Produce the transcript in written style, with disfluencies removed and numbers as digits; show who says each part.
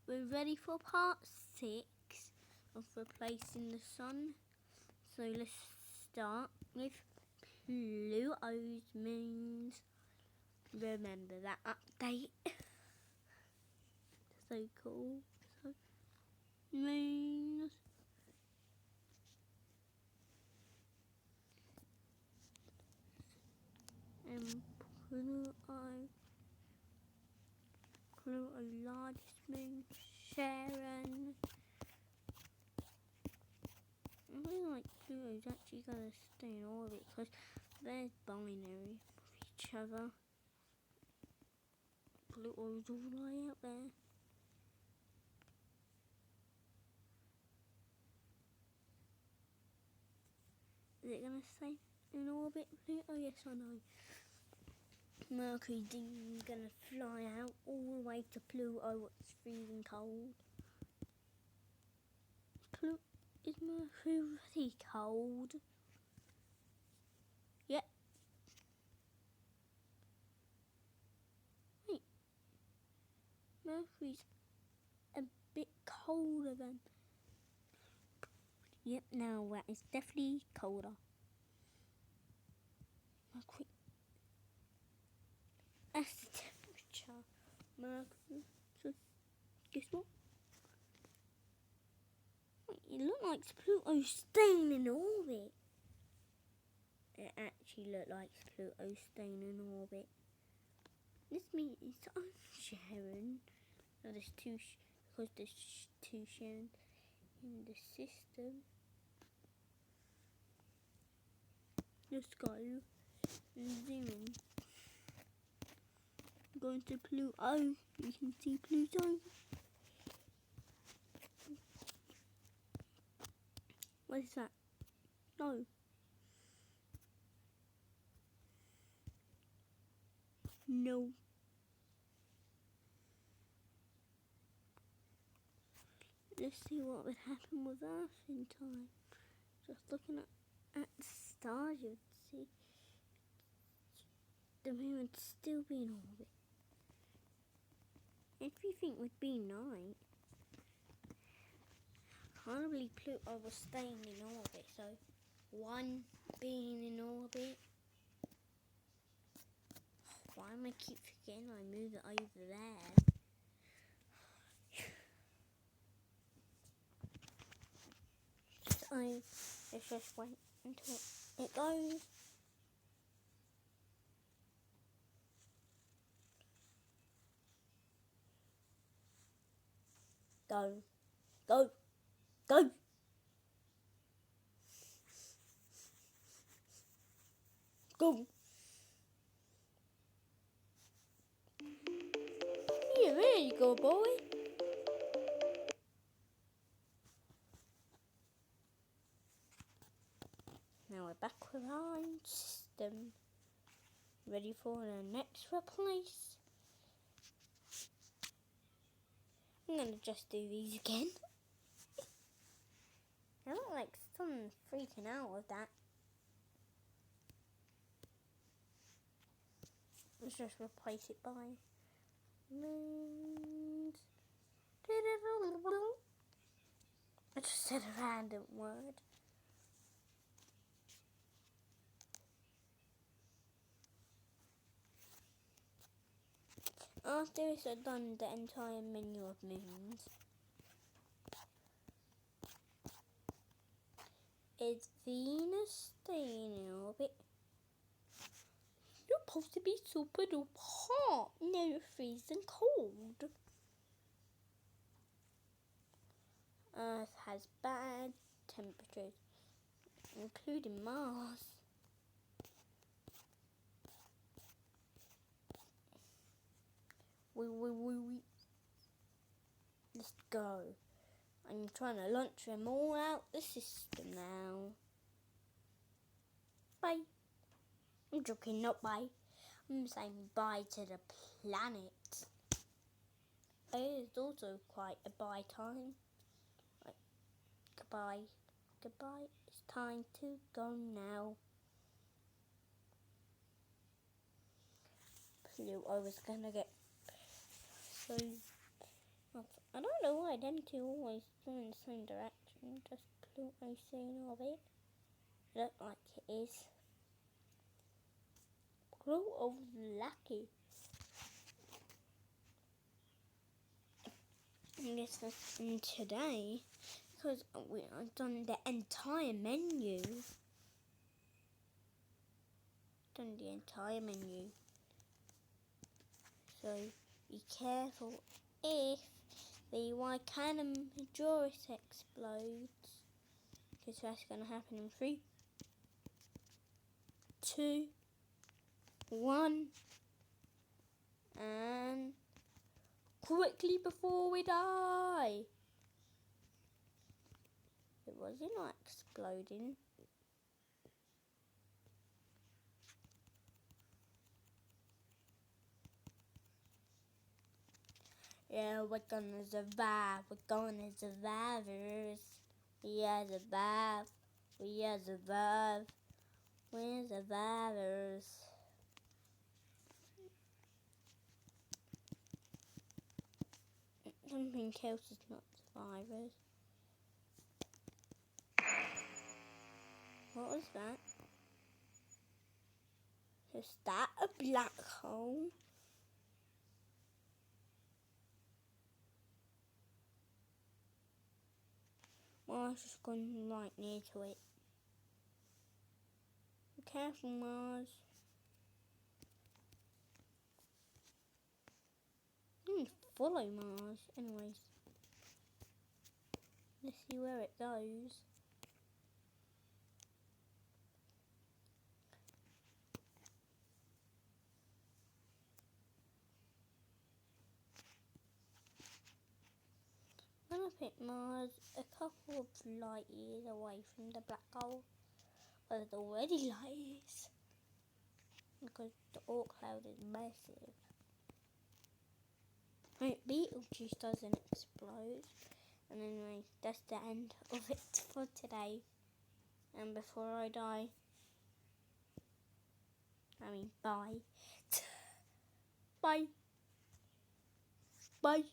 Speaker 1: we're ready for part 6 of replacing the sun. So let's start with Pluto's moons. Remember that update? So cool. So, moons. And Pluto's largest moon, Charon. I feel like Pluto's actually going to stay in orbit because they're binary with each other. Pluto's all the way out there. Is it going to stay in orbit, Pluto? Yes or no? Mercury's going to fly out all the way to Pluto. It's freezing cold. Is Mercury really cold? Yep. Wait. Mercury's a bit colder than... Yep, now that is definitely colder. Mercury. That's the temperature. Mercury. So, guess what? Wait, it looks like Pluto's staying in orbit. It actually looks like Pluto's staying in orbit. This means it's on Charon. No, there's two, because there's two Charon in the system. Let's go and zoom in. Going to Pluto. You can see Pluto. What is that? No. No. Let's see what would happen with Earth in time. Just looking at the stars, you'd see the moon would still be in orbit. Everything would be night. I can't believe Pluto was staying in orbit, so one being in orbit. Why am I keep forgetting I move it over there? So let's just wait until it goes. Go. Go. Go. Go. Yeah, there you go, boy. Now we're back with our own system. Ready for the next replace. I'm going to just do these again. I look like someone's freaking out with that. Let's just replace it by moons. I just said a random word. After this, I've done the entire menu of moons. Is Venus staying in orbit? You're supposed to be super duper hot. No, you're freezing cold. Earth has bad temperatures, including Mars. Let's go. I'm trying to launch them all out the system now. Bye. I'm joking, not bye. I'm saying bye to the planet. It is also quite a bye time. Right. Goodbye. Goodbye. It's time to go now. Pluto was gonna get so I don't know why them two always go in the same direction. Just Pluto staying in orbit. Look like it is. Pluto's lucky. And this was in today because I've done the entire menu. So be careful if the Majoris explodes, because that's going to happen in 3, 2, 1, and quickly before we die. It wasn't like exploding. Yeah, we're gonna survive. We're gonna survivors. We are survive. We are survive. We're survivors. Something else is not survivors. What was that? Is that a black hole? Mars just gone right near to it. Be careful, Mars. Follow Mars. Anyways, let's see where it goes. I'm gonna pick Mars a couple of light years away from the black hole. Well, it's already light years, because the Oort cloud is massive. Right, Betelgeuse doesn't explode. And anyway, that's the end of it for today. And before I die, bye. Bye. Bye.